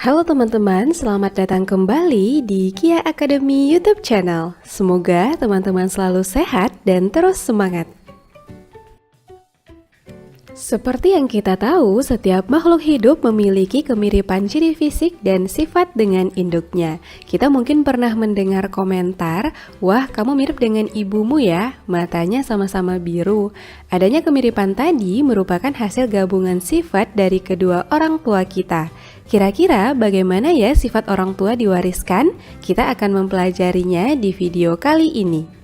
Halo teman-teman, selamat datang kembali di Kia Academy YouTube channel. Semoga teman-teman selalu sehat dan terus semangat. Seperti yang kita tahu, setiap makhluk hidup memiliki kemiripan ciri fisik dan sifat dengan induknya. Kita mungkin pernah mendengar komentar, "Wah, kamu mirip dengan ibumu ya, matanya sama-sama biru." Adanya kemiripan tadi merupakan hasil gabungan sifat dari kedua orang tua kita. Kira-kira bagaimana ya sifat orang tua diwariskan? Kita akan mempelajarinya di video kali ini.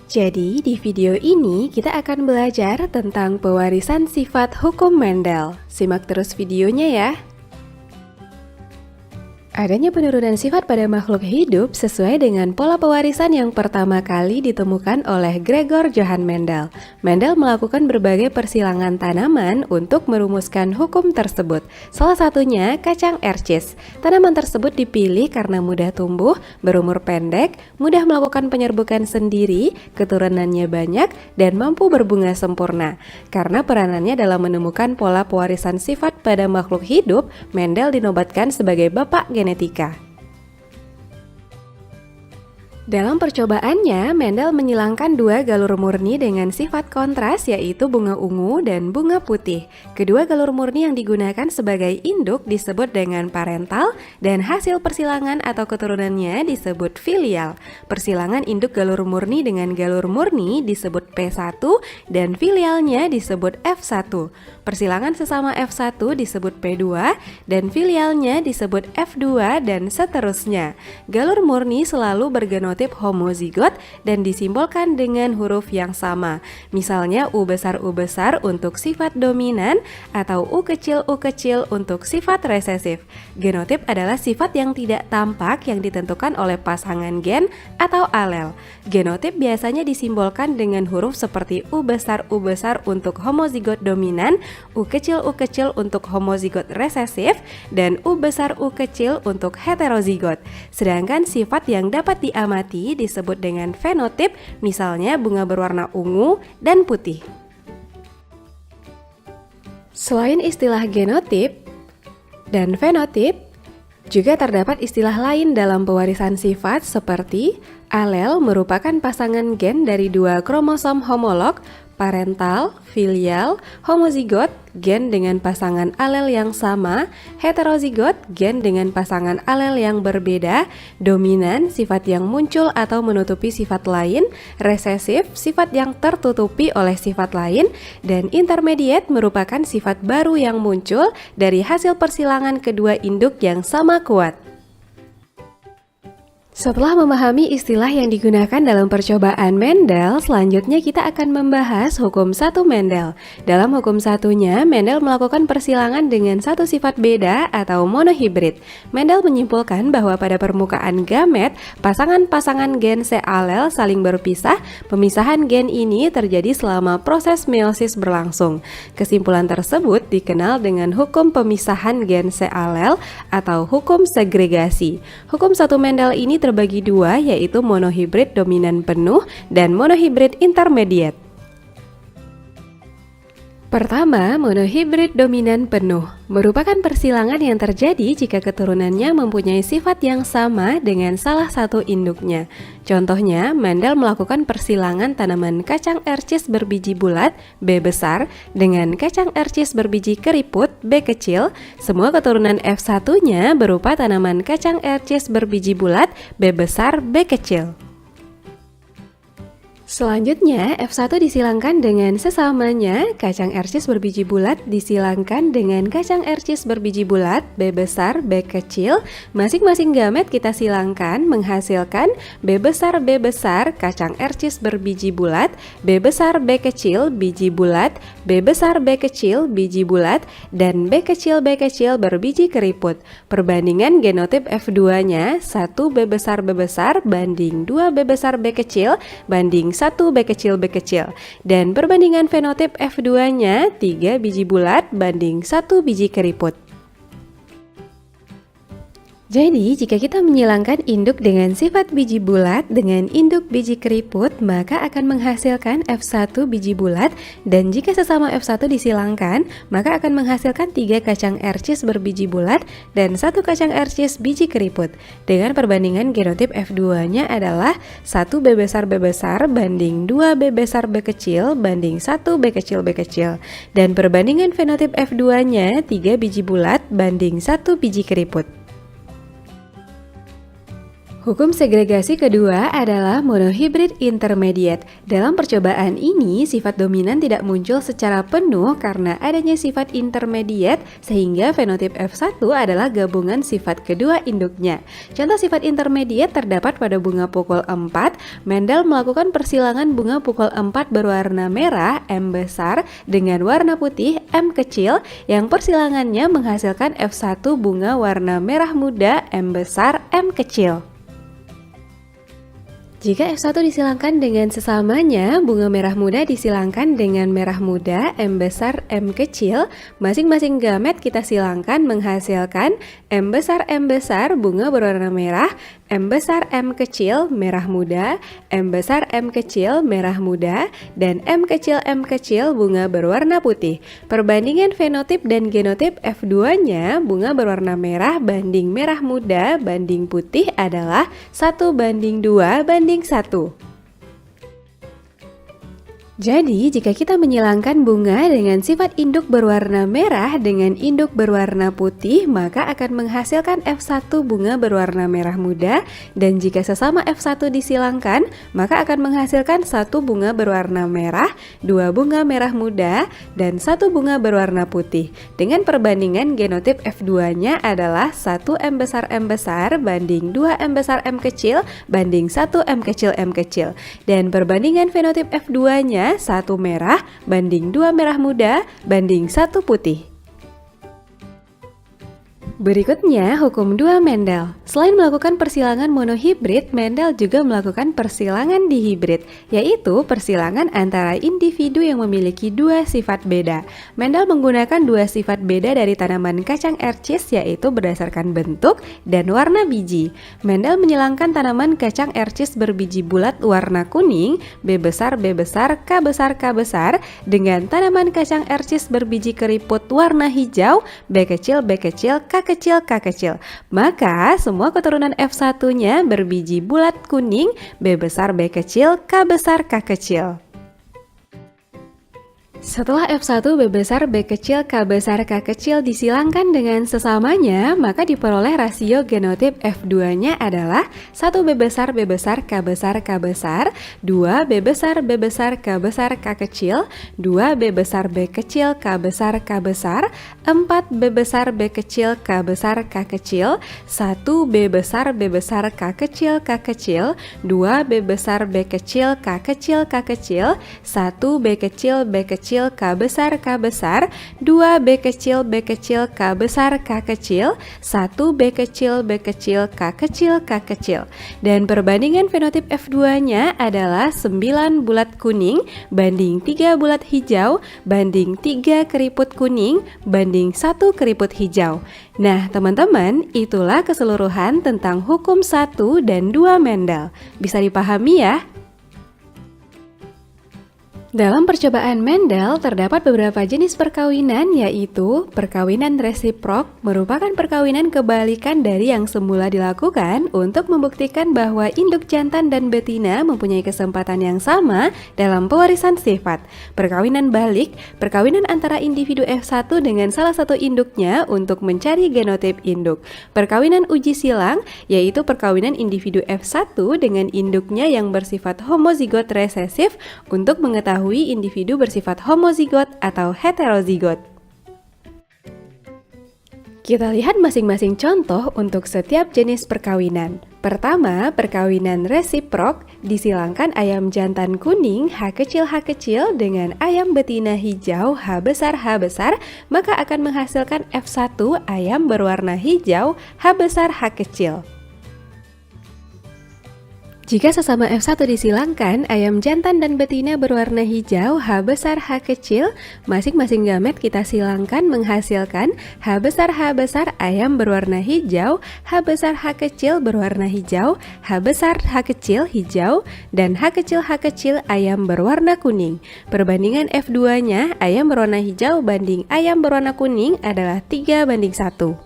Jadi, di video ini kita akan belajar tentang pewarisan sifat hukum Mendel. Simak terus videonya ya. Adanya penurunan sifat pada makhluk hidup sesuai dengan pola pewarisan yang pertama kali ditemukan oleh Gregor Johann Mendel. Mendel melakukan berbagai persilangan tanaman untuk merumuskan hukum tersebut. Salah satunya kacang ercis. Tanaman tersebut dipilih karena mudah tumbuh, berumur pendek, mudah melakukan penyerbukan sendiri, keturunannya banyak, dan mampu berbunga sempurna. Karena peranannya dalam menemukan pola pewarisan sifat pada makhluk hidup, Mendel dinobatkan sebagai bapak genetika. Dalam percobaannya, Mendel menyilangkan dua galur murni dengan sifat kontras, yaitu bunga ungu dan bunga putih. Kedua galur murni yang digunakan sebagai induk disebut dengan parental, dan hasil persilangan atau keturunannya disebut filial. Persilangan induk galur murni dengan galur murni disebut P1, dan filialnya disebut F1. Persilangan sesama F1 disebut P2, dan filialnya disebut F2, dan seterusnya. Galur murni selalu bergenotip homozigot dan disimbolkan dengan huruf yang sama. Misalnya U besar untuk sifat dominan atau U kecil untuk sifat resesif. Genotip adalah sifat yang tidak tampak yang ditentukan oleh pasangan gen atau alel. Genotip biasanya disimbolkan dengan huruf seperti U besar untuk homozigot dominan, U kecil untuk homozigot resesif, dan U besar untuk heterozigot. Sedangkan sifat yang dapat diamati disebut dengan fenotip, misalnya bunga berwarna ungu dan putih. Selain istilah genotip dan fenotip, juga terdapat istilah lain dalam pewarisan sifat seperti alel merupakan pasangan gen dari dua kromosom homolog, parental, filial, homozigot, gen dengan pasangan alel yang sama, heterozigot, gen dengan pasangan alel yang berbeda, dominan, sifat yang muncul atau menutupi sifat lain, resesif, sifat yang tertutupi oleh sifat lain, dan intermediate merupakan sifat baru yang muncul dari hasil persilangan kedua induk yang sama kuat. Setelah memahami istilah yang digunakan dalam percobaan Mendel, selanjutnya kita akan membahas hukum satu Mendel. Dalam hukum satunya, Mendel melakukan persilangan dengan satu sifat beda atau monohibrid. Mendel menyimpulkan bahwa pada permukaan gamet, pasangan-pasangan gen sealel saling berpisah. Pemisahan gen ini terjadi selama proses meiosis berlangsung. Kesimpulan tersebut dikenal dengan hukum pemisahan gen sealel atau hukum segregasi. Hukum satu Mendel ini terbagi dua, yaitu monohibrid dominan penuh dan monohibrid intermediate. Pertama, monohibrid dominan penuh merupakan persilangan yang terjadi jika keturunannya mempunyai sifat yang sama dengan salah satu induknya. Contohnya, Mendel melakukan persilangan tanaman kacang ercis berbiji bulat B besar dengan kacang ercis berbiji keriput B kecil. Semua keturunan F1-nya berupa tanaman kacang ercis berbiji bulat B besar B kecil. Selanjutnya, F1 disilangkan dengan sesamanya, kacang ercis berbiji bulat disilangkan dengan kacang ercis berbiji bulat B besar B kecil. Masing-masing gamet kita silangkan menghasilkan B besar kacang ercis berbiji bulat, B besar B kecil biji bulat, B besar B kecil biji bulat, dan B kecil berbiji keriput. Perbandingan genotip F2-nya 1 B besar banding 2 B besar B kecil banding 1 B kecil, dan perbandingan fenotip F2-nya 3 biji bulat banding 1 biji keriput. Jadi, jika kita menyilangkan induk dengan sifat biji bulat dengan induk biji keriput, maka akan menghasilkan F1 biji bulat, dan jika sesama F1 disilangkan, maka akan menghasilkan 3 kacang ercis berbiji bulat dan 1 kacang ercis biji keriput. Dengan perbandingan genotip F2-nya adalah 1 B besar B besar banding 2 B besar B kecil banding 1 B kecil B kecil. Dan perbandingan fenotip F2-nya 3 biji bulat banding 1 biji keriput. Hukum segregasi kedua adalah monohibrid intermediate. Dalam percobaan ini, sifat dominan tidak muncul secara penuh karena adanya sifat intermediate, sehingga fenotip F1 adalah gabungan sifat kedua induknya. Contoh sifat intermediate terdapat pada bunga pukul 4. Mendel melakukan persilangan bunga pukul 4 berwarna merah M besar dengan warna putih M kecil, yang persilangannya menghasilkan F1 bunga warna merah muda M besar M kecil. Jika F1 disilangkan dengan sesamanya, bunga merah muda disilangkan dengan merah muda M besar M kecil, masing-masing gamet kita silangkan menghasilkan M besar bunga berwarna merah, M besar M kecil merah muda, M besar M kecil merah muda, dan M kecil bunga berwarna putih. Perbandingan fenotip dan genotip F2-nya, bunga berwarna merah banding merah muda banding putih adalah 1:2:1. Jadi, jika kita menyilangkan bunga dengan sifat induk berwarna merah dengan induk berwarna putih, maka akan menghasilkan F1 bunga berwarna merah muda, dan jika sesama F1 disilangkan, maka akan menghasilkan 1 bunga berwarna merah, 2 bunga merah muda, dan 1 bunga berwarna putih. Dengan perbandingan genotip F2-nya adalah 1 M besar banding 2 M besar M kecil banding 1 M kecil. Dan perbandingan fenotip F2-nya 1 merah banding 2 merah muda banding 1 putih. Berikutnya, hukum 2 Mendel. Selain melakukan persilangan monohibrid, Mendel juga melakukan persilangan dihibrid, yaitu persilangan antara individu yang memiliki 2 sifat beda. Mendel menggunakan 2 sifat beda dari tanaman kacang ercis, yaitu berdasarkan bentuk dan warna biji. Mendel menyilangkan tanaman kacang ercis berbiji bulat warna kuning, B besar K besar, dengan tanaman kacang ercis berbiji keriput warna hijau, B kecil K kecil. Maka semua keturunan F1-nya berbiji bulat kuning, B besar B kecil, K besar K kecil. Setelah F1 B besar B kecil K besar K kecil disilangkan dengan sesamanya, maka diperoleh rasio genotip F2-nya adalah 1 B besar K besar, 2 B besar K besar K kecil, 2 B besar B kecil K besar, 4 B besar B kecil K besar K kecil, 1 B besar K kecil, 2 B besar B kecil K kecil, 1 B kecil K besar, 2 B kecil K besar K kecil, 1 B kecil K kecil. Dan perbandingan fenotip F2-nya adalah 9 bulat kuning banding 3 bulat hijau banding 3 keriput kuning banding 1 keriput hijau. Nah, teman-teman, itulah keseluruhan tentang hukum 1 dan 2 Mendel. Bisa dipahami ya? Dalam percobaan Mendel terdapat beberapa jenis perkawinan, yaitu perkawinan resiprok merupakan perkawinan kebalikan dari yang semula dilakukan untuk membuktikan bahwa induk jantan dan betina mempunyai kesempatan yang sama dalam pewarisan sifat. Perkawinan balik, perkawinan antara individu F1 dengan salah satu induknya untuk mencari genotip induk. Perkawinan uji silang, yaitu perkawinan individu F1 dengan induknya yang bersifat homozigot resesif untuk mengetahui individu bersifat homozigot atau heterozigot. Kita lihat masing-masing contoh untuk setiap jenis perkawinan. Pertama, perkawinan resiprok, disilangkan ayam jantan kuning H kecil dengan ayam betina hijau H besar, maka akan menghasilkan F1 ayam berwarna hijau H besar H kecil. Jika sesama F1 disilangkan, ayam jantan dan betina berwarna hijau, H besar H kecil, masing-masing gamet kita silangkan menghasilkan H besar ayam berwarna hijau, H besar H kecil berwarna hijau, H besar H kecil hijau, dan H kecil ayam berwarna kuning. Perbandingan F2-nya ayam berwarna hijau banding ayam berwarna kuning adalah 3:1.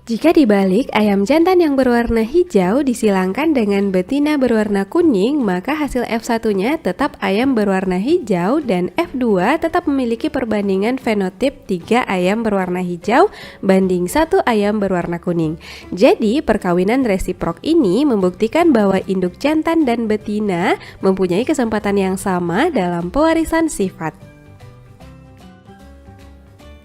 Jika dibalik, ayam jantan yang berwarna hijau disilangkan dengan betina berwarna kuning, maka hasil F1-nya tetap ayam berwarna hijau dan F2 tetap memiliki perbandingan fenotip 3 ayam berwarna hijau banding 1 ayam berwarna kuning. Jadi, perkawinan resiprok ini membuktikan bahwa induk jantan dan betina mempunyai kesempatan yang sama dalam pewarisan sifat.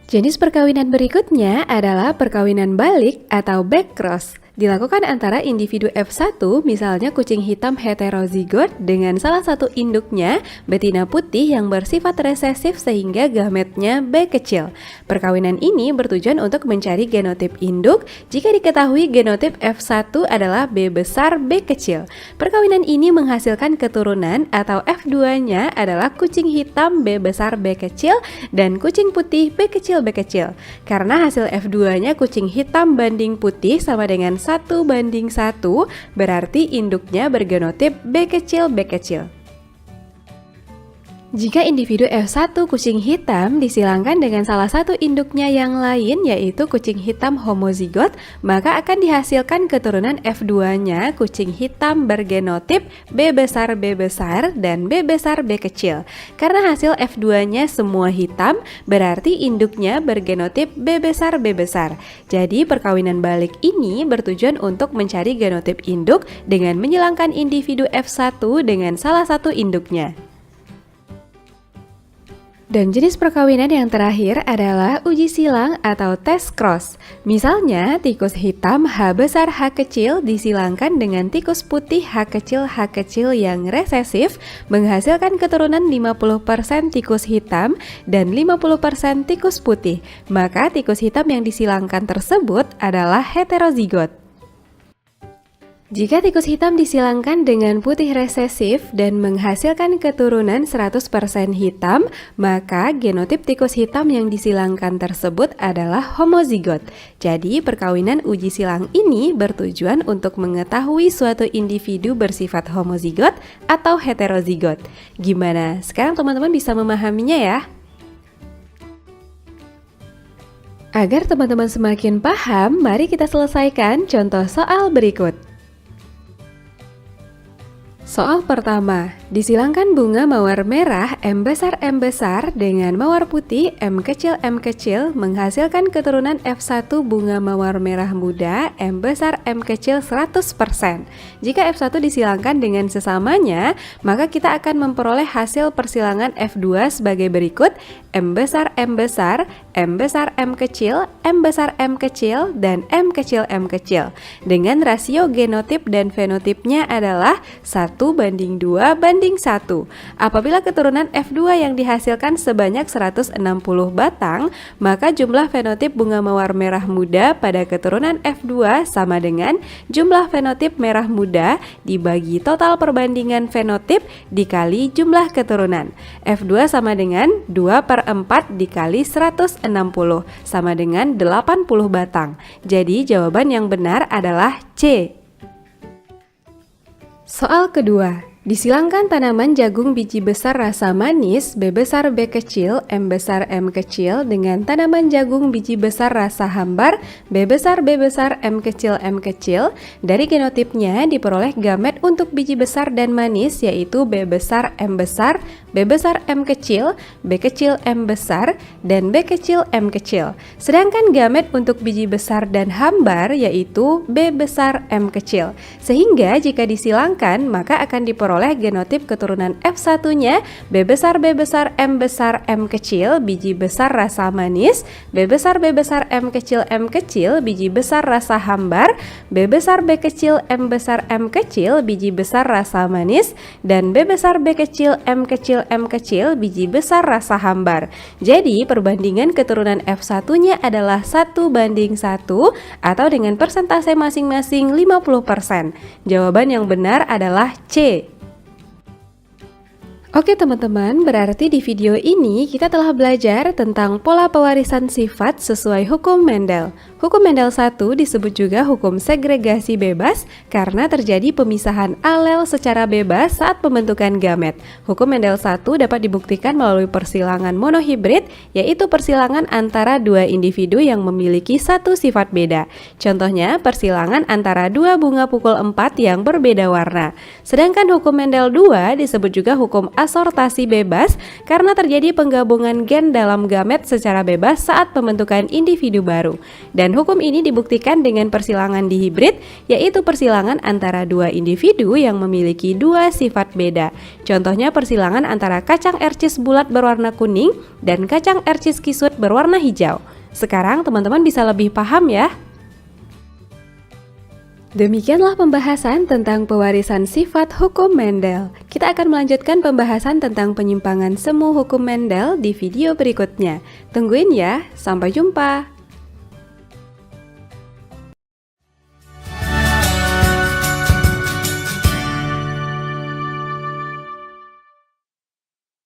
Jenis perkawinan berikutnya adalah perkawinan balik atau backcross. Dilakukan antara individu F1, misalnya kucing hitam heterozigot dengan salah satu induknya betina putih yang bersifat resesif sehingga gametnya B kecil. Perkawinan ini bertujuan untuk mencari genotip induk jika diketahui genotip F1 adalah B besar B kecil. Perkawinan ini menghasilkan keturunan atau F2-nya adalah kucing hitam B besar B kecil dan kucing putih B kecil B kecil. Karena hasil F2-nya kucing hitam banding putih sama dengan 1:1, berarti induknya bergenotip B kecil B kecil. Jika individu F1 kucing hitam disilangkan dengan salah satu induknya yang lain yaitu kucing hitam homozigot, maka akan dihasilkan keturunan F2-nya kucing hitam bergenotip B besar dan B besar B kecil. Karena hasil F2-nya semua hitam, berarti induknya bergenotip B besar. Jadi perkawinan balik ini bertujuan untuk mencari genotip induk dengan menyilangkan individu F1 dengan salah satu induknya. Dan jenis perkawinan yang terakhir adalah uji silang atau test cross. Misalnya, tikus hitam H besar H kecil disilangkan dengan tikus putih H kecil yang resesif, menghasilkan keturunan 50% tikus hitam dan 50% tikus putih. Maka tikus hitam yang disilangkan tersebut adalah heterozigot. Jika tikus hitam disilangkan dengan putih resesif dan menghasilkan keturunan 100% hitam, maka genotip tikus hitam yang disilangkan tersebut adalah homozigot. Jadi, perkawinan uji silang ini bertujuan untuk mengetahui suatu individu bersifat homozigot atau heterozigot. Gimana? Sekarang teman-teman bisa memahaminya ya? Agar teman-teman semakin paham, mari kita selesaikan contoh soal berikut. Soal pertama, disilangkan bunga mawar merah M besar dengan mawar putih M kecil menghasilkan keturunan F1 bunga mawar merah muda M besar 100%. Jika F1 disilangkan dengan sesamanya, maka kita akan memperoleh hasil persilangan F2 sebagai berikut: M besar, M besar M kecil, dan M kecil. Dengan rasio genotip dan fenotipnya adalah 1:2:1. Apabila keturunan F2 yang dihasilkan sebanyak 160 batang, maka jumlah fenotip bunga mawar merah muda pada keturunan F2 sama dengan jumlah fenotip merah muda dibagi total perbandingan fenotip dikali jumlah keturunan. F2 sama dengan 2/4 dikali 160 sama dengan 80 batang. Jadi jawaban yang benar adalah C. Soal kedua, disilangkan tanaman jagung biji besar rasa manis B besar B kecil, M besar M kecil dengan tanaman jagung biji besar rasa hambar B besar M kecil. Dari genotipnya diperoleh gamet untuk biji besar dan manis yaitu B besar, B besar M kecil, B kecil M besar, dan B kecil M kecil. Sedangkan gamet untuk biji besar dan hambar yaitu B besar M kecil. Sehingga jika disilangkan maka akan diperoleh memperoleh genotip keturunan F1-nya B besar M besar M kecil, biji besar rasa manis, B besar M kecil, biji besar rasa hambar, B besar M kecil, biji besar rasa manis, dan B besar M kecil, biji besar rasa hambar. Jadi perbandingan keturunan F1-nya adalah 1:1 atau dengan persentase masing-masing 50%. Jawaban yang benar adalah C. Oke teman-teman, berarti di video ini kita telah belajar tentang pola pewarisan sifat sesuai hukum Mendel. Hukum Mendel 1 disebut juga hukum segregasi bebas karena terjadi pemisahan alel secara bebas saat pembentukan gamet. Hukum Mendel 1 dapat dibuktikan melalui persilangan monohibrid, yaitu persilangan antara dua individu yang memiliki satu sifat beda. Contohnya, persilangan antara dua bunga pukul 4 yang berbeda warna. Sedangkan hukum Mendel 2 disebut juga hukum asortasi bebas karena terjadi penggabungan gen dalam gamet secara bebas saat pembentukan individu baru. Dan hukum ini dibuktikan dengan persilangan dihibrid, yaitu persilangan antara dua individu yang memiliki dua sifat beda. Contohnya persilangan antara kacang ercis bulat berwarna kuning dan kacang ercis kisut berwarna hijau. Sekarang teman-teman bisa lebih paham ya. Demikianlah pembahasan tentang pewarisan sifat hukum Mendel. Kita akan melanjutkan pembahasan tentang penyimpangan semu hukum Mendel di video berikutnya. Tungguin ya, sampai jumpa.